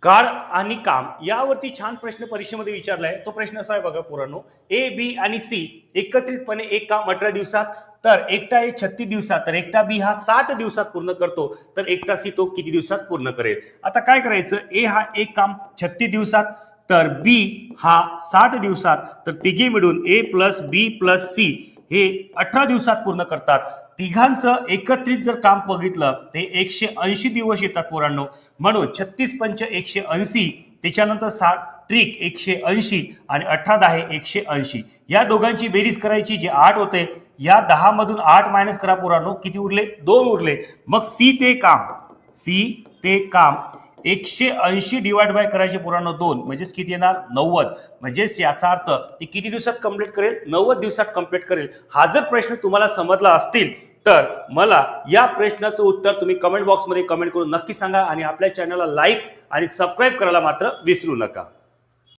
काळ आणि काम यावरती छान प्रश्न परीक्षेमध्ये विचारलाय। तो प्रश्न असा आहे बघा पोरांनो, ए बी आणि सी एकत्रितपणे एक काम 18 दिवसात, तर एकटा ए 36 दिवसात, तर एकटा बी हा 60 दिवसात पूर्ण करतो, तर एकटा सी तो किती दिवसात पूर्ण करेल। आता काय करायचं, ए हा एक काम 36 दिवसात, तर बी हा 60 दिवसात, तर तिघे मिळून ए प्लस बी प्लस सी हे 18 दिवसात पूर्ण करतात। तिघांचं एकत्रित जर काम बघितलं ते 180 दिवस येतात पोरांनो। म्हणून 36 पंच 180, त्याच्यानंतर 60 त्रिक 180 आणि 18 आहे 180। या दोघांची बेरीज करायची, जे 8 होते, या 10 मधून 8 मायनस करा पोरांनो, किती उरले, 2 उरले। मग सी ते काम 180 डिवाइड बाय करायचे पोरांनो 2, म्हणजेच किती येणार 90। म्हणजेच याचा अर्थ ते किती दिवसात कंप्लीट करेल, 90 दिवसात कंप्लीट करेल। हा जर प्रश्न तुम्हाला समजला असतील तर मला या प्रश्नाचं उत्तर तुम्ही कमेंट बॉक्समध्ये कमेंट करून नक्की सांगा आणि आपल्या चॅनलला लाईक आणि सबस्क्राईब करायला मात्र विसरू नका।